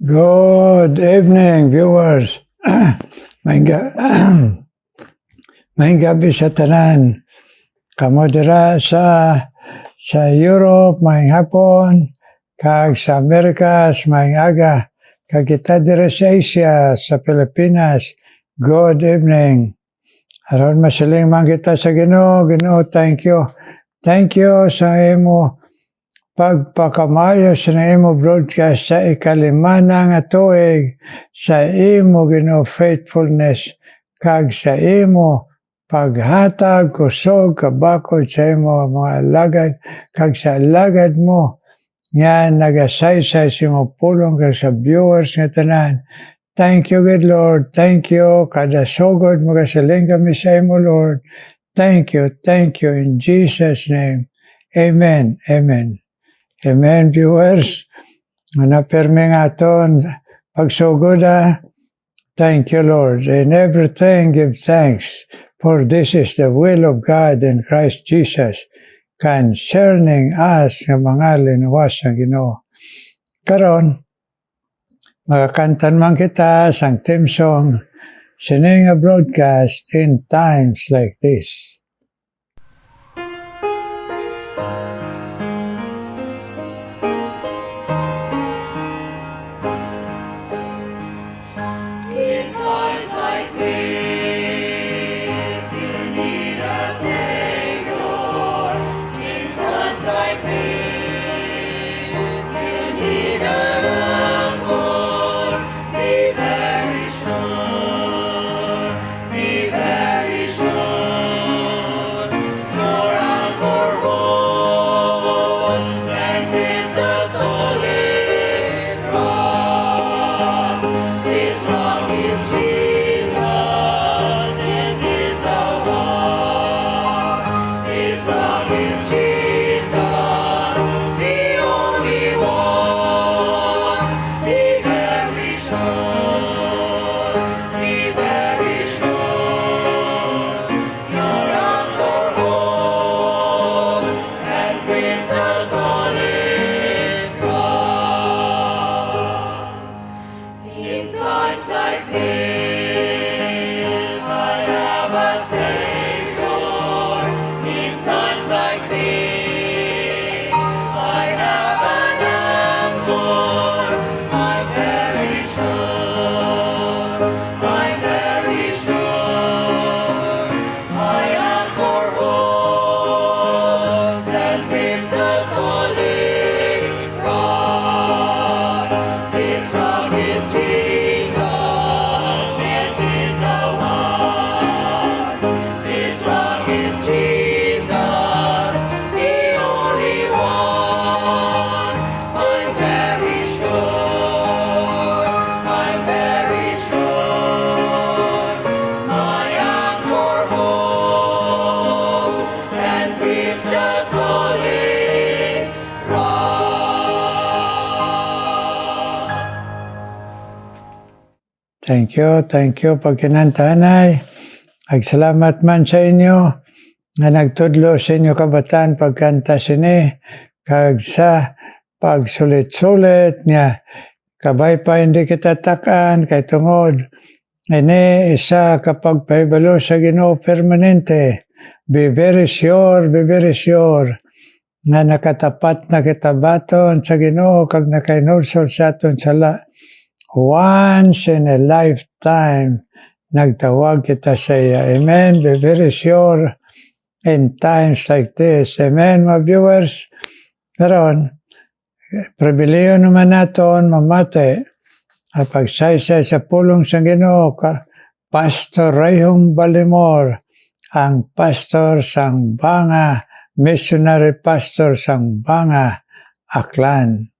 Good evening, viewers. May gabi sa tanan. Kamo dira sa Europe, may hapon, kag sa Amerikas, may aga. Kag kita dira sa Asia, sa Pilipinas. Good evening. Aron masiling man kita sa Ginoo. Ginoo, thank you. Thank you sa imo pagpakamayo sa imo broadcast sa ikalimana nga tuig, sa imo Ginoo faithfulness, kag sa imo paghatag kusog kabakod sa imo mga alagad, kag sa alagad mo nga nagasaysay sa imo pulong, kag sa viewers nga tanan. Thank you, good Lord. Thank you. Kada sugod magasiling kami sa imo, Lord. Thank you in Jesus' name. Amen. Amen. Amen, viewers. Napermi nga aton pagsugoda. Thank you, Lord. In everything, give thanks, for this is the will of God in Christ Jesus concerning us nga mga linuwas ng Ginoo. Karon, makakantan man kita sang theme song, sining a broadcast in times like this. Thank you pagkinantanay. Agsalamat man sa inyo nga nagtudlo sa inyo kabataan pagkanta sini, kag sa pagsulit-sulit nga kabay pa hindi kita takan kay tungod ini isa kapag pahibalo sa Ginoo permanente. Be very sure nga nakatapat na kita baton sa Ginoo kag nakainulsol sa aton sala. Once in a lifetime, nagtawag kita sa iya. Amen. Be very sure in times like this. Amen, mga viewers. Karon, pribiliyo naman naton mamate pagsaysay sa pulong sa Ginoo ka Pastor Rayhong Balimor, ang pastor sang Banga, missionary pastor sang Banga, Aklan.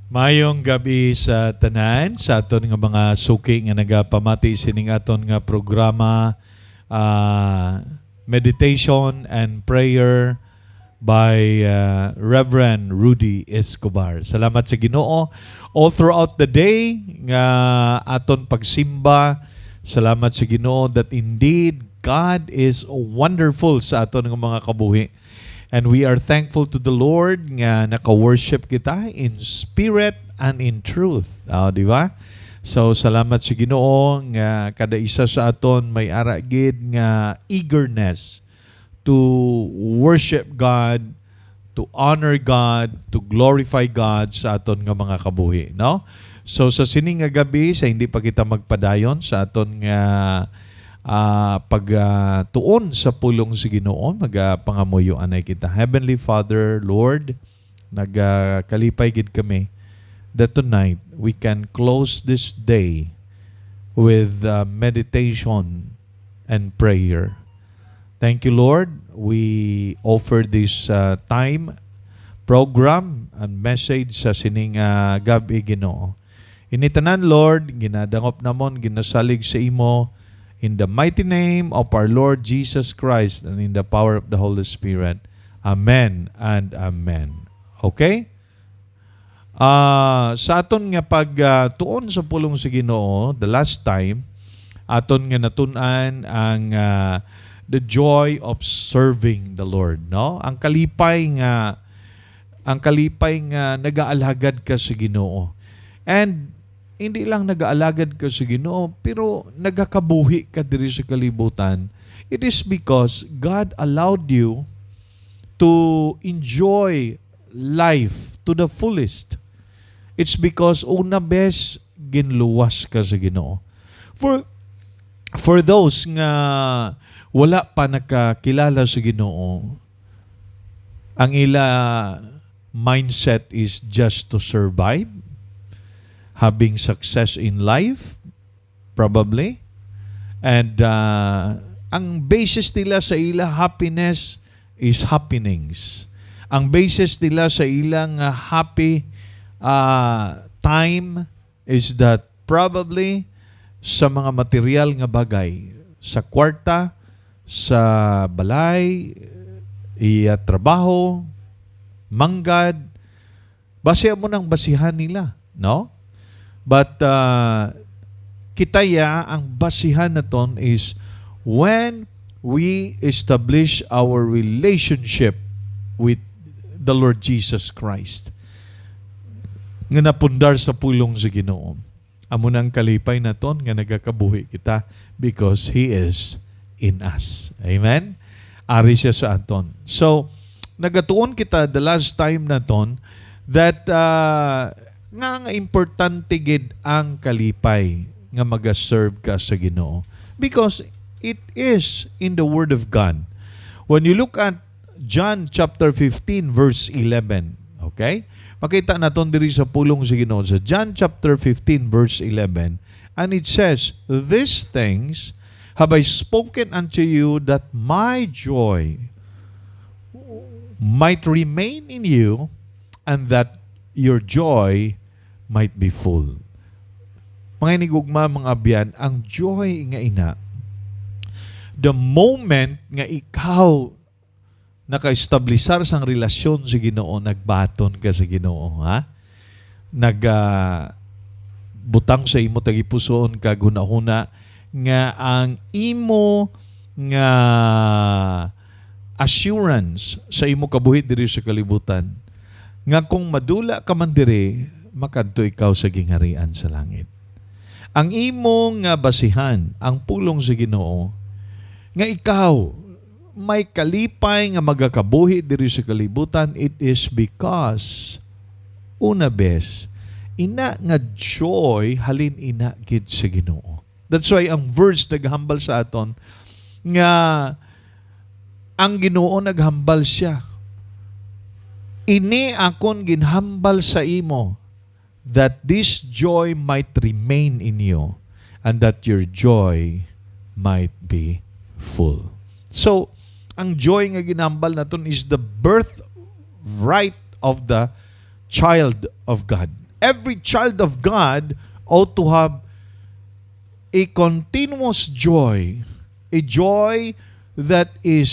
Mayong gabi sa tanan, sa aton nga mga suki nga nagapamati sining aton nga programa, Meditation and Prayer by Reverend Rudy Escobar. Salamat sa Ginoo. All throughout the day nga aton pagsimba, salamat sa Ginoo that indeed God is wonderful sa aton nga mga kabuhi. And we are thankful to the Lord nga naka-worship kita in spirit and in truth. Di ba? So salamat sa Ginoo nga kada isa sa aton may ara gid nga eagerness to worship God, to honor God, to glorify God sa aton nga mga kabuhi, no? So sa sining nga gabi sa hindi pa kita magpadayon sa aton nga pagtuon sa pulong sa Ginoo, magapangamuyo anay kita. Heavenly Father, Lord, nagkalipay gid kami that tonight we can close this day with meditation and prayer. Thank you, Lord. We offer this time, program, and message sa sining gabi, Ginoo. Initanan, Lord, ginadangop namon, ginasalig sa imo, in the mighty name of our Lord Jesus Christ and in the power of the Holy Spirit. Amen and amen. Okay? Sa aton nga pagtuon sa pulong sa Ginoo, the last time, aton nga natun-an ang the joy of serving the Lord, no? Ang kalipay nga nagaalagad ka sa Ginoo. And hindi lang nagaalagad ka sa Ginoo, pero nagakabuhi ka diri sa kalibutan. It is because God allowed you to enjoy life to the fullest. It's because una bes ginluwas ka sa Ginoo. For those nga wala pa nakakilala sa Ginoo, ang ila mindset is just to survive, having success in life, probably. And ang basis nila sa ila happiness is happenings. Ang basis nila sa ilang happy time is that probably sa mga material nga bagay, sa kwarta, sa balay, trabaho, manggad, basihan mo ng basihan nila, no? But kitaya ang basihan naton is when we establish our relationship with the Lord Jesus Christ. Nga napundar sa pulong sa Ginoo. Amo nang kalipay naton nga nagakabuhi kita because He is in us. Amen? Ari siya sa aton. So, nagatuon kita the last time naton that nga importante gid ang kalipay nga maga-serve ka sa Ginoo because it is in the Word of God. When you look at John chapter 15 verse 11, okay? Makita naton diri sa pulong sa Ginoo sa John chapter 15 verse 11, and it says, "These things have I spoken unto you that my joy might remain in you and that your joy might be full." Mga inigugma, mga abyan, ang joy nga ina, the moment nga ikaw naka-establisar sang relasyon sa Ginoo, nagbaton ka sa Ginoo, ha? Butang sa imo tagipusoon ka gunahuna nga ang imo nga assurance sa imo kabuhit diri sa kalibutan nga kung madula ka man diri makadto ikaw sa gingharian sa langit. Ang imo nga basihan, ang pulong sa Ginoo nga ikaw may kalipay nga magakabuhi diri sa kalibutan, it is because una bes ina nga joy halin ina gid sa Ginoo. That's why ang verse naghambal sa aton nga ang Ginoo naghambal siya. Ini akon ginhambal sa imo that this joy might remain in you and that your joy might be full. So, ang joy nga ginhambal naton is the birthright of the child of God. Every child of God ought to have a continuous joy, a joy that is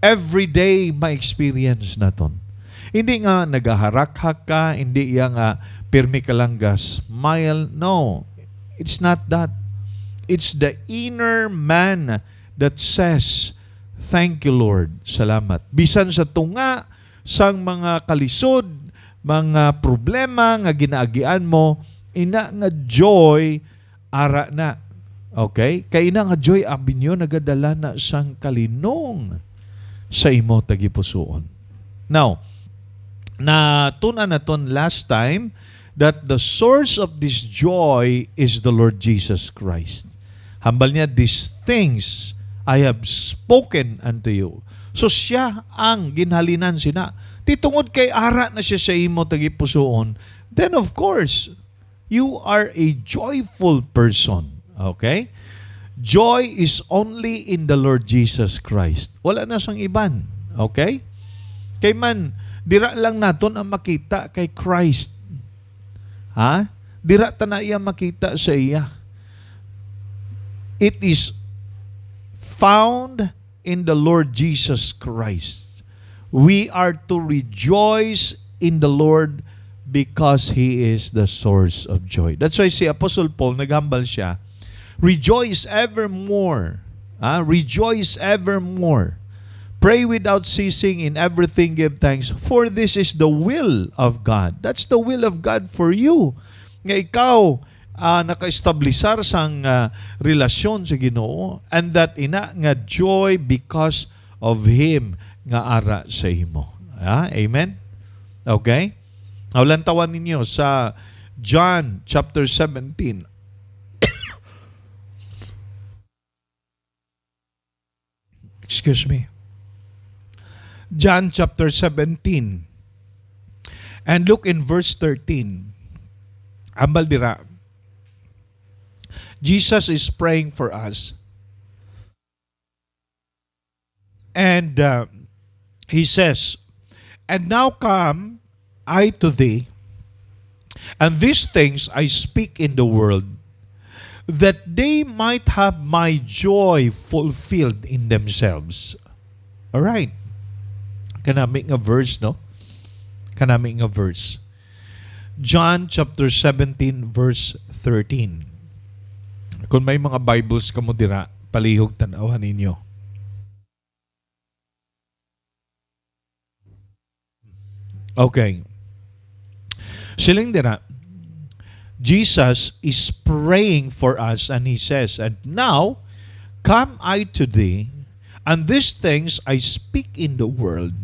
everyday ma-experience naton. Hindi nga nagaharak-hak ka, hindi nga pirmi ka lang ga smile. No, it's not that. It's the inner man that says, "Thank you, Lord. Salamat." Bisan sa tunga sang mga kalisod, mga problema nga ginaagian mo, ina nga joy ara na. Okay? Kay ina nga joy abinyo nagadala na sang kalinong sa imo tagipusoon. Now, na tuna naton last time that the source of this joy is the Lord Jesus Christ. Hambal niya, these things I have spoken unto you. So siya ang ginhalinan sina. Titungod kay ara na siya sa imo tagipusoon, then of course, you are a joyful person. Okay? Joy is only in the Lord Jesus Christ. Wala na sang iban. Okay? Kay man, dira lang naton ang makita kay Christ. Ha? Dira ta na iya makita sa iya. It is found in the Lord Jesus Christ. We are to rejoice in the Lord because He is the source of joy. That's why si Apostle Paul, naghambal siya, rejoice evermore. Rejoice evermore. Pray without ceasing, in everything give thanks, for this is the will of God. That's the will of God for you. Nga ikaw, naka-establisar sang relasyon sa Ginoo, and that ina nga joy because of Him nga ara sa imo. Amen? Okay? Tawan ninyo sa John chapter 17. Excuse me. John chapter 17. And look in verse 13. Ambal dira. Jesus is praying for us. And He says, and now come I to thee, and these things I speak in the world, that they might have my joy fulfilled in themselves. All right. Kanami nga verse, no? Kanami nga verse. John chapter 17 verse 13. Kung may mga Bibles kamo dira, palihog tanawan ninyo. Okay. Siling dira, Jesus is praying for us, and He says, and now come I to thee, and these things I speak in the world,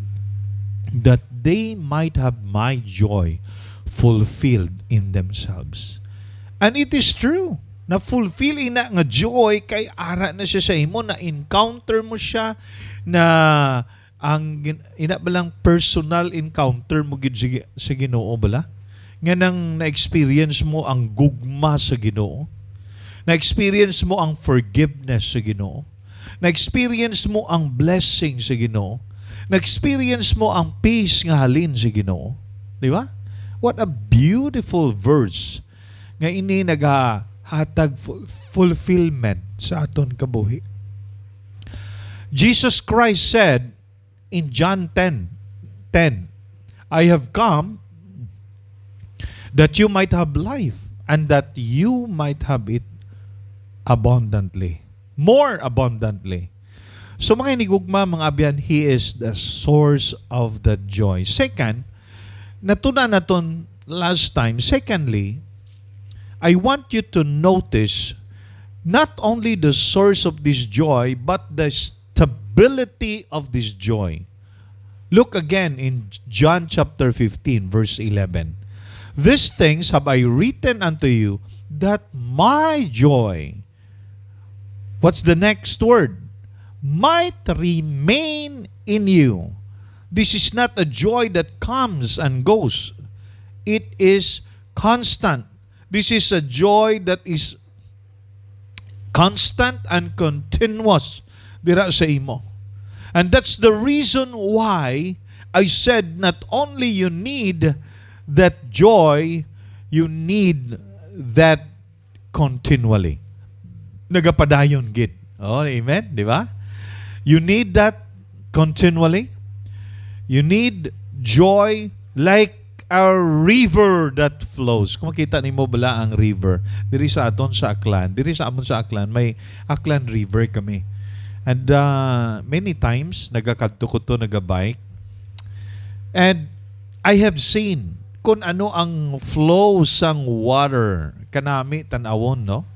that they might have my joy fulfilled in themselves. And it is true, na fulfill ina nga joy kay ara na siya sa imo, na encounter mo siya, na ang ina balang personal encounter mo gid sa Ginoo bala, nga nang na-experience mo ang gugma sa Ginoo, na-experience mo ang forgiveness sa Ginoo, na-experience mo ang blessing sa Ginoo, na-experience mo ang peace nga halin sa Ginoo. Di ba? What a beautiful verse nga ini nagahatag fulfillment sa aton kabuhi. Jesus Christ said in John 10:10, I have come that you might have life, and that you might have it abundantly. More abundantly. So mga inigugma, mga abyan, He is the source of the joy. Second, natuna naton last time. Secondly, I want you to notice not only the source of this joy, but the stability of this joy. Look again in John chapter 15, verse 11. These things have I written unto you, that my joy, what's the next word? Might remain in you. This is not a joy that comes and goes. It is constant. This is a joy that is constant and continuous dira sa imo. And that's the reason why I said not only you need that joy, you need that continually. Nagapadayon gid. Oh, amen, di ba? You need that continually. You need joy like a river that flows. Kung makita nimo bala ang river, diri sa aton sa Aklan, diri sa amon sa Aklan, may Aklan River kami. And many times nagakadto ko to nagabike. And I have seen kung ano ang flow sang water. Kanami tanawon, no?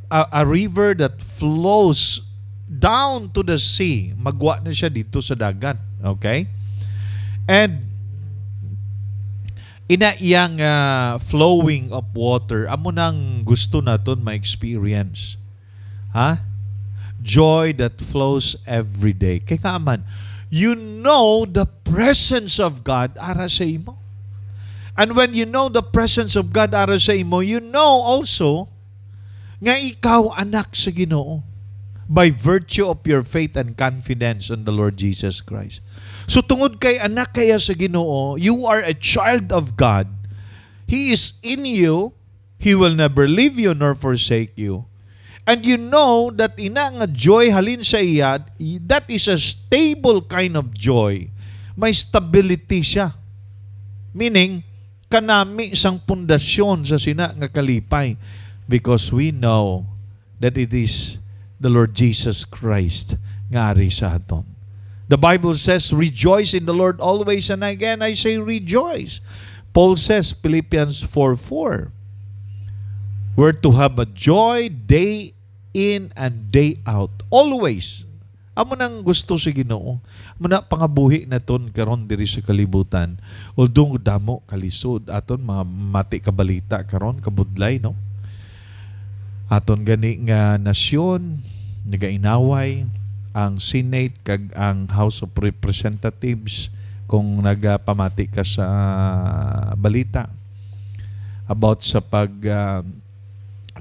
A river that flows down to the sea. Magwa na siya dito sa dagat. Okay? And ina iyang flowing of water, amo nang gusto naton ma-experience. Ha? Joy that flows every day. Kay kaaman, you know the presence of God ara sa imo. And when you know the presence of God ara sa imo, you know also nga ikaw anak sa Ginoo by virtue of your faith and confidence in the Lord Jesus Christ. So tungod kay anak kaya sa Ginoo, you are a child of God. He is in you. He will never leave you nor forsake you. And you know that ina nga joy halin sa iya, that is a stable kind of joy. May stability siya. Meaning, kanami isang pundasyon sa sina nga kalipay. Because we know that it is the Lord Jesus Christ nga ari sa aton. The Bible says, rejoice in the Lord always. And again, I say rejoice. Paul says, Philippians 4:4, we're to have a joy day in and day out. Always. Amo nang gusto sa Ginoo. Amo na pangabuhi naton karon diri sa kalibutan. Although damo kalisod aton mga mati kabalita karon kabudlay, no? Aton gani nga nasyon nagainaway ang Senate kag ang House of Representatives kung nagapamati ka sa balita about sa pag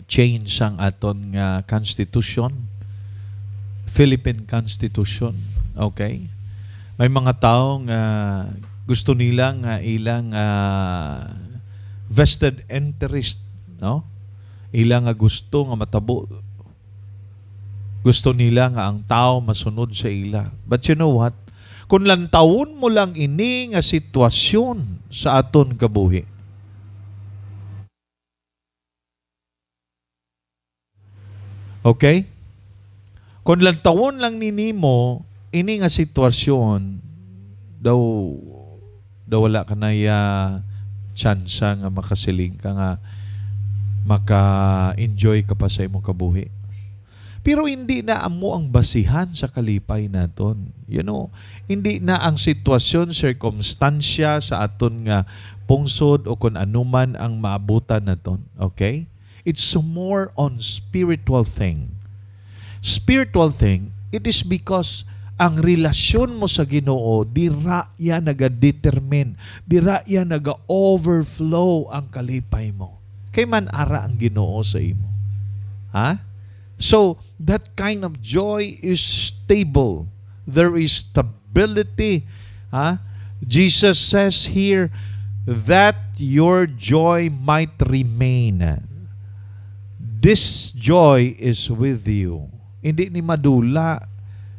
change ang aton nga constitution, Philippine Constitution. Okay? May mga tao nga gusto nila nga ilang vested interest, no? Ilang nga gusto nga matabo. Gusto nila nga ang tao masunod sa ila. But you know what? Kung lantawon mo lang ini nga sitwasyon sa aton kabuhi, okay? Kung lantawon lang ninimo ini nga sitwasyon, daw wala ka na tsansa nga makasiling ka nga maka-enjoy ka pa sa imong kabuhi. Pero hindi na amo ang basihan sa kalipay naton. You know, hindi na ang sitwasyon, circumstansya sa aton nga pungsod o kung anuman ang maabutan naton. Okay? It's more on spiritual thing. Spiritual thing, it is because ang relasyon mo sa Ginoo, dira ya naga-determine, dira ya naga-overflow ang kalipay mo. Kay man ara ang Ginoo sa imo. Ha? So, that kind of joy is stable. There is stability. Ha? Jesus says here that your joy might remain. This joy is with you. Hindi ni madula.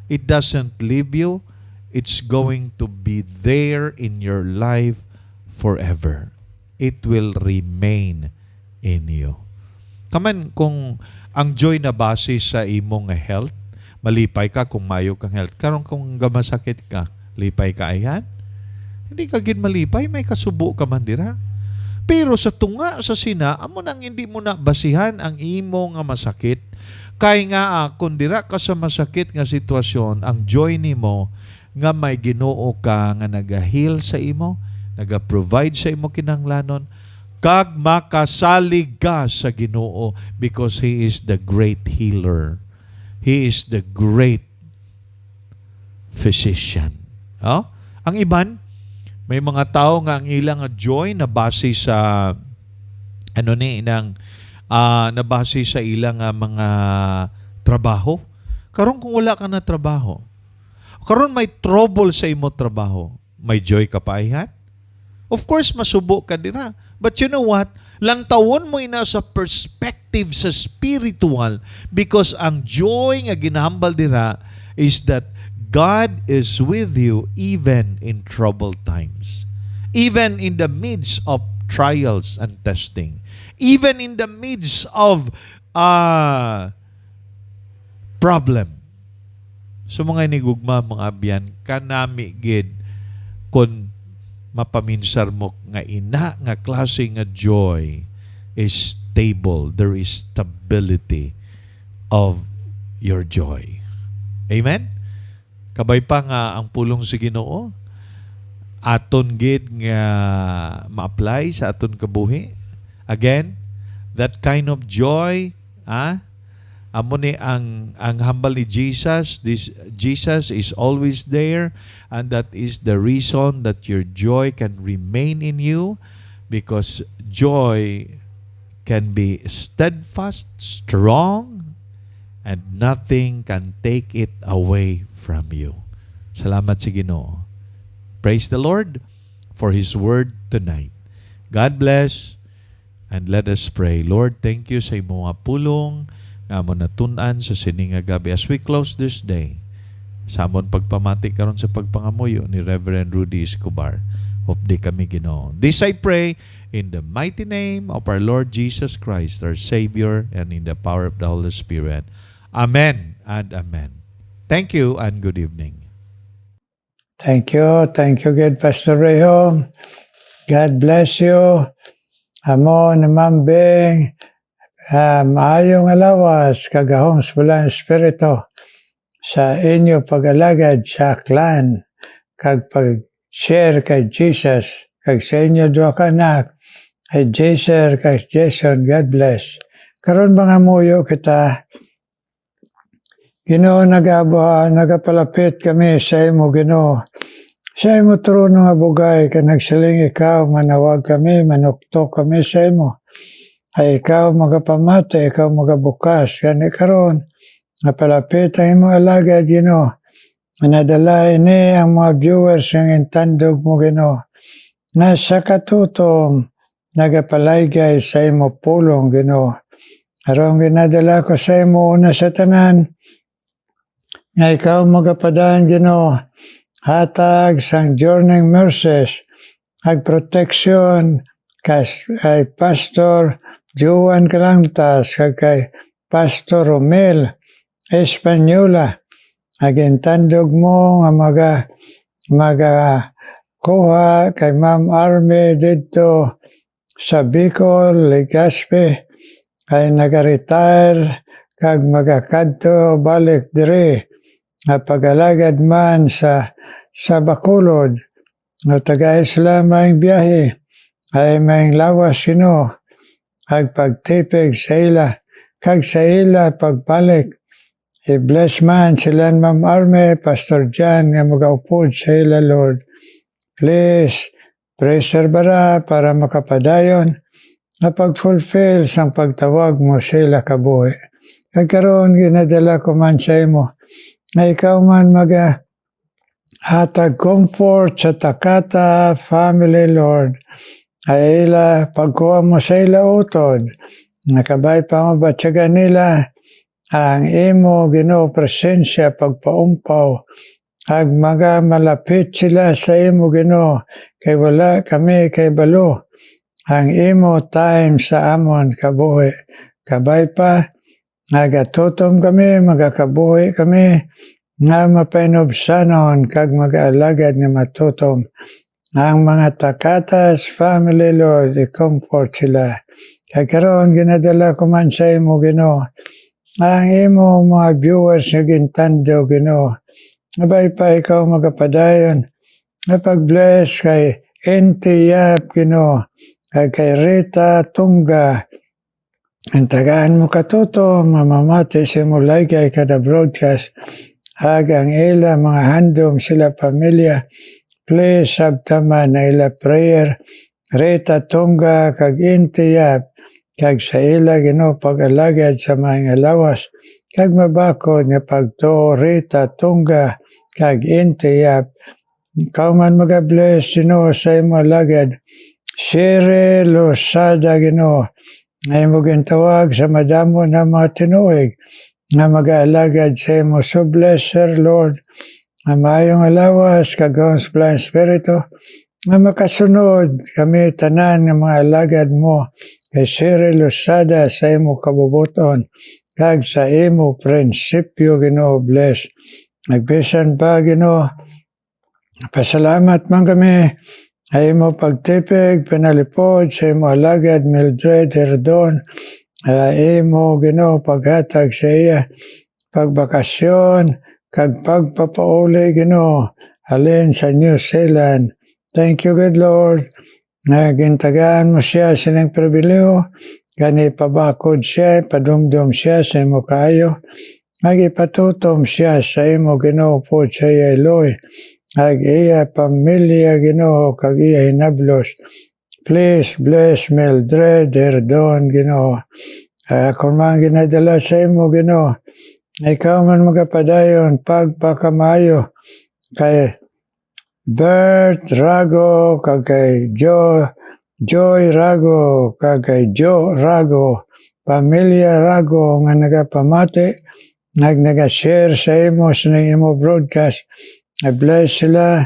It doesn't leave you. It's going to be there in your life forever. It will remain in you. Kaman kung ang joy na base sa imong health, malipay ka kung mayo kang health. Karon kung gamasakit ka, lipay ka ayan. Hindi ka gid malipay, may kasubo ka man dira. Pero sa tunga sa sina, amo nang hindi mo na basihan ang imo nga masakit. Kay nga kung dira ka sa masakit nga sitwasyon, ang joy nimo nga may Ginoo ka nga naga-heal sa imo, naga-provide sa imo kinahanglanon, kag makasalig ka sa Ginoo because He is the great healer. He is the great physician. Oh? Ang iban, may mga tao nga ang ilang joy na base sa nabase sa ilang mga trabaho. Karon kung wala ka na trabaho, karon may trouble sa imo trabaho, may joy ka pa ayan? Of course, masubo ka dira. But you know what? Lantawon mo ina sa perspective sa spiritual because ang joy nga ginahambal dira is that God is with you even in troubled times. Even in the midst of trials and testing. Even in the midst of problem. So mga inigugma, mga abyan, kanami gid kung mapaminsar mo nga ina nga klase nga joy is stable. There is stability of your joy. Amen? Kabay pa nga ang pulong sa Ginoo aton gid nga ma-apply sa aton kabuhi. Again, that kind of joy, amo ni ang hambal ni Jesus. Jesus is always there, and that is the reason that your joy can remain in you, because joy can be steadfast, strong, and nothing can take it away from you. Salamat sa Ginoo. Praise the Lord for His word tonight. God bless, and let us pray. Lord, thank you sa imong mga pulong nga mo natun-an sa sininga gabi as we close this day. Sa amon pagpamati karon sa pagpangamuyo ni Reverend Rudy Escobar. Hope di kami Ginoo. This I pray in the mighty name of our Lord Jesus Christ, our Savior, and in the power of the Holy Spirit. Amen and amen. Thank you and good evening. Thank you good Pastor Reho. God bless you. Amo namambing, maayong alawas, kagahong sa Espiritu sa inyo pag-alagad sa clan, kag pag-share kay Jesus, kag sa inyo dua ka anak, kay Jason, kay Jason. God bless. Karon mga muyo kita, Ginoo, nagapalapit kami sa imo, Ginoo. Sa imo trono nga bugay, ka nagsiling ikaw, manawag kami, manuktok kami sa imo. Ay ikaw magapamati, ikaw magabukas. Gani karon, napalapit ang imo alagad, Ginoo. Manadala ini ang mga viewers ng intandog mo, Ginoo. Nasa katutom, nagapalaygay sa imo pulong, Ginoo. Arong ginadala ko sa imo una sa tanan, nga ikaw magapadaan, Ginoo, hatag sang journeying mercies, ag protection kay Pastor Juan Calangtas, kay Pastor Romel Española, ag intandog mo nga kuha kay Ma'am Army dito sa Bicol, Legazpi, ay nag-retire kag magakadto balik diri nga pag-alagad man sa Bacolod. No taga-Islam ang biyahe ay may lawas sino ag pagtipig sa ila, kag sa ila pagbalik. I-bless man sila Ma'am Arme, Pastor John nga magaupod sa ila, Lord. Please, preservara para makapadayon na pag-fulfill sang pagtawag mo sa ila kabuhi. Kag karon ginadala ko man sa imo, na ikaw man hatag comfort sa Takata family, Lord. Ay ila, pagkuha mo sa ila utod, nakabay pa mabatsagan nila ang imo, Ginoo, presensya, pagpaumpaw, ag malapit sila sa imo, Ginoo, kay wala kami kay balo, ang imo time sa amon kabuhi. Kabay pa, nagatutom kami, magakabuhi kami, nga mapainobsanon, kag mag-alagad nga matutom. Ang mga Takatas family, Lord, i-comfort sila. Kaya karon ginadala ko man sa imo, Ginoo, ang imo mga viewers nga gintando, Ginoo. Nabay pa ikaw magapadayon, na pag-bless kay Ente Yap, Ginoo, kay Rita Tunga, ang tagaan mo katuto, mamamati sa mo laygay kada broadcast, hagang ila mga handom sila pamilya, please sabtaman na ila prayer, Rita Tunga, kag Intiyap, kag sa ila, Ginoo, pag-alagad sa mga lawas, kag mabakod nga pagtuo, Rita Tunga, kag Intiyap. Ikaw man mag-bless, Ginoo, sa imo alagad, Shere Losada, Ginoo, ay mo gintawag sa madamo na mga tinuig na mag-aalagad sa imo. So bless her, Lord, na maayong alawas, kagawang blind spirito, na makasunod kami tanan ng mga alagad mo kay Shere Losada sa imo kabubuton, kag sa imo prinsipyo, Ginoo, bless. Nagbisan pa, Ginoo, pasalamat man kami ay mo pagtipig pinalipod sa imo alagad Mildred Herdon, ay mo Ginoo paghatag sa iya pagbakasyon kag pagpapauli Ginoo alin sa New Zealand. Thank you, good Lord, na gintagaan mo siya sining pribileo, gani pabakod siya, padumdum siya sa imo kaayo, ipatutom siya sa imo Ginoo po sa iya Eloy, iya pamilya Ginoo kag iya hinablos. Please bless Mildred Herdon Ginoo. Kung mga ginadala sa imo Ginoo, ikaw man magapadayon pagpakamayo kay Bert Rago, kag kay Joy Rago, kag kay Joe Rago, pamilya Rago nga nagapamati, naga-share sa imo sa imo broadcast. I bless sila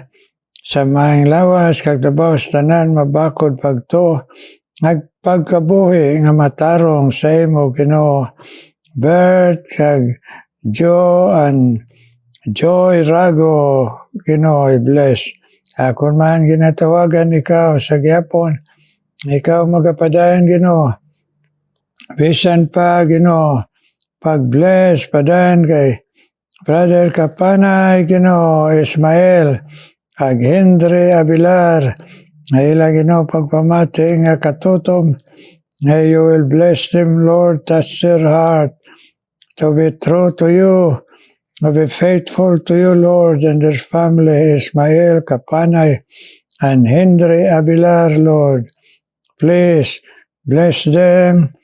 sa maing lawas, kag dabaw sa tanan mabakod pagto, nagpagkabuhi nga matarong sa imo Ginoo. Bert kag Joy Rago, Ginoo, i-bless. Kung man ginatawagan ikaw sa gyapon, ikaw magapadayon Ginoo. Bisan pa Ginoo, pag-bless, padayon kay Brother Kapanay Ginoo, Ismael, kag Henry Abilar, ila Ginoo pagpamati nga katutom, you will bless them, Lord, touch their heart, to be true to you, to be faithful to you, Lord, and their family, Ismael Kapanay and Henry Abilar, Lord. Please bless them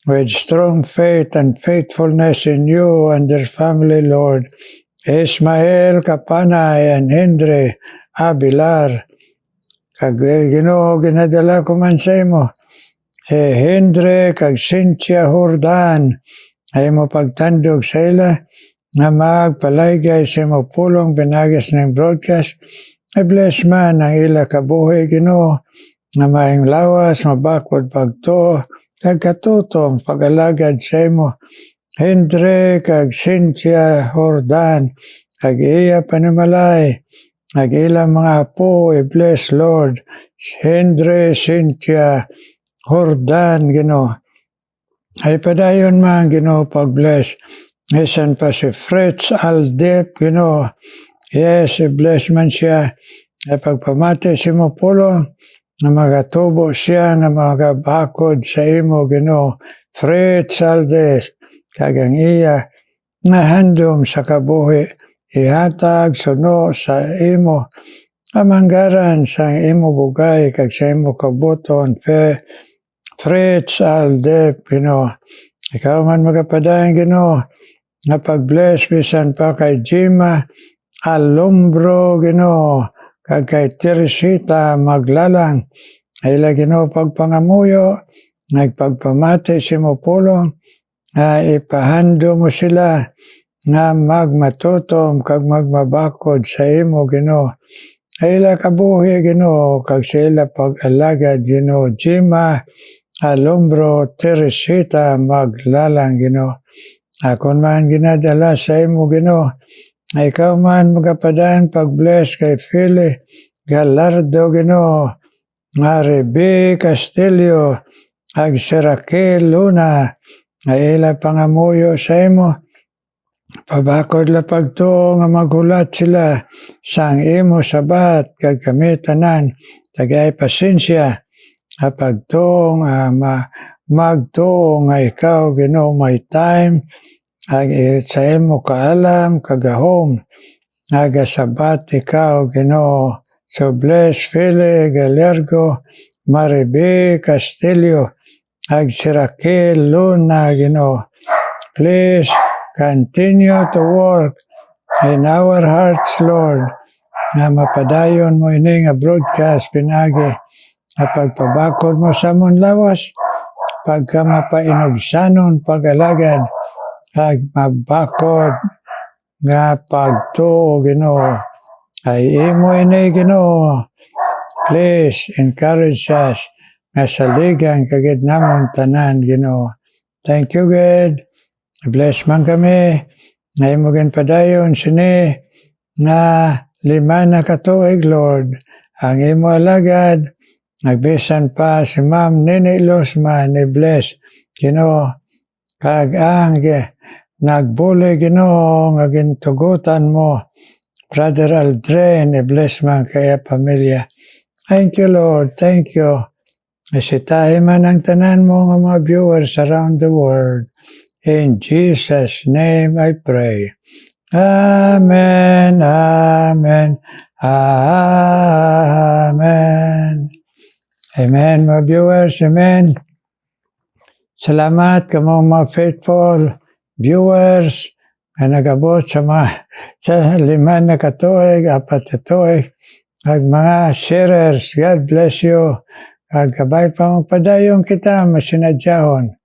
with strong faith and faithfulness in you and their family, Lord. Ismael Kapanay and Henry Abilar. Kag Ginoo ginadala ko man sa imo. Henry kag Cynthia Jordan, ay mo pagtandog sa ila, nga magpalaygay sa imo pulong pinagis ng broadcast. I bless man ang ila kabuhi Ginoo, nga maing lawas, mabakod pagto, kag katutom pag-alagad sa imo. Henry kag Cynthia Jordan, kag iya panimalay, kag ila mga apo, I bless Lord. Henry, Cynthia Jordan Ginoo. Ay padayon man Ginoo pag-bless. Isan pa si Fritz Aldep Ginoo. Yes, i-bless man siya. Ay pagpamati sa imo pulong, na magatubo siya, nga magabakod sa imo Ginoo. Fritz Aldep, kagang iya, nga handom sa kabuhi, ihatag suno sa imo, amanggaran sa imo bugay, kag sa imo kabuton, Fritz Aldep Ginoo. Ikaw man magapadayon Ginoo, nga pag-bless bisan pa kay Jima Alumbro Ginoo, kag kay Teresita Maglalang, ay Ginoo pagpangamuyo, nagpagpamati sa imo pulong, nga ipahando mo sila, nga magmatutom kag magmabakod sa imo Ginoo. Ay kabuhi Ginoo, kag sila pag-alagad Ginoo. Jima Alumbro, Teresita Maglalang Ginoo. Akon man ginadala sa imo Ginoo, ikaw man magapadayon pag-bless kay Philly Galardo Ginoo, Maribe Castillo, ag si Raquel Luna, ay ila pangamuyo sa imo. Pabakod la pagtuo nga maghulat sila sang imo sabat, kag kami tanan, tagay pasensya, pagtuo nga magtuo nga ikaw Ginoo may time, ag sa imo kaalam kagahom, aga sabat ikaw Ginoo. So bless Philly Galergo, Maribe Castillo, ag si Raquel Luna Ginoo. Please continue to work in our hearts, Lord, nga mapadayon mo ini nga broadcast pinagi, nga pagpabakod mo sa mong lawas, pagka mapainobsanon pag-alagad, ag mabakod nga pagtuo Ginoo. Ay imo ini Ginoo. Please encourage us nga saligan kagid namon tanan Ginoo. Thank you God. Bless man kami. Nga imo padayon sini nga 5 na katuig Lord. ang imo alagad, nagbisan pa si Ma'am Nini Losma ni Bless, Ginoo, kag ang nagbuli Ginoo, nga gintugutan mo, Brother Aldrin, i-bless man kaya pamilya. Thank you, Lord. Thank you. Isitahin man ang tanan mo nga mga viewers around the world. In Jesus' name I pray. Amen, amen, amen. Amen, mga viewers, amen. Salamat ka mga faithful viewers na nagabot sa 5 na katuig, 4 na tuig, at mga sharers. God bless you. At kabay pa magpadayong kita, masinadyahon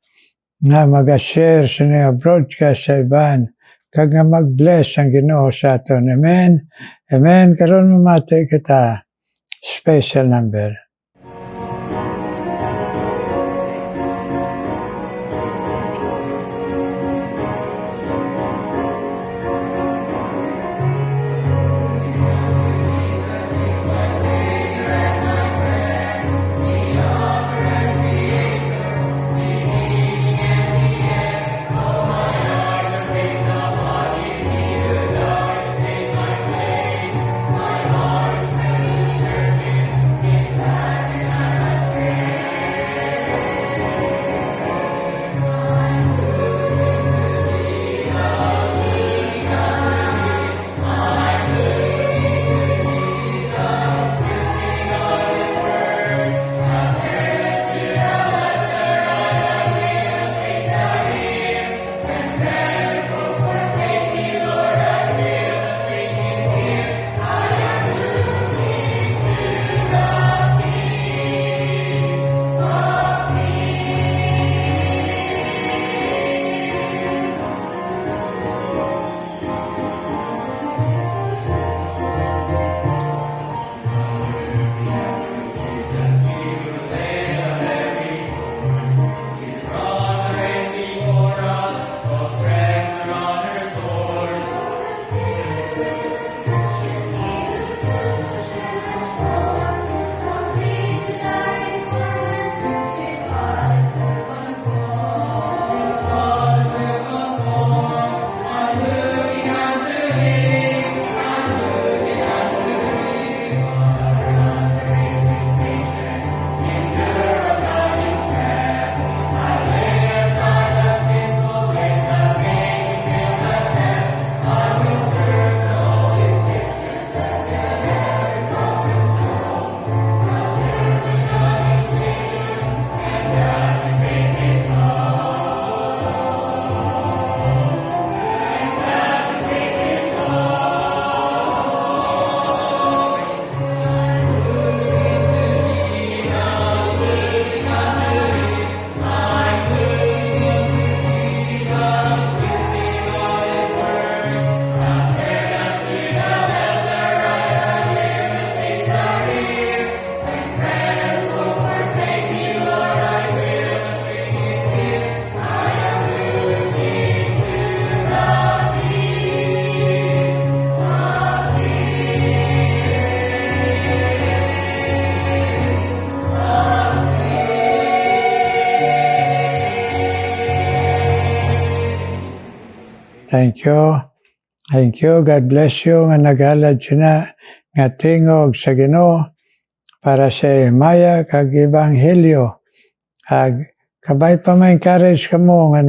nga mag-share sa niyo broadcast sa iban, kag nga mag-bless ang Ginoo sa aton. Amen. Amen. Karon mamati kita. Special number. Thank you. Thank you. God bless you nga naghalad sina nga tingog sa Ginoo para sa Maya kag Ebanghelyo. Kag kabay pa may encourage kamo nga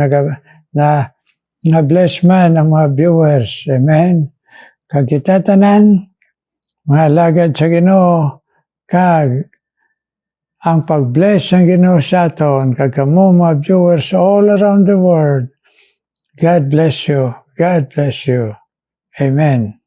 na bless man ang mga viewers. Amen. Kag kita tanan mga alagad sa Ginoo kag ang pag-bless ng Ginoo sa aton kag kamo mga viewers all around the world. God bless you. God bless you. Amen.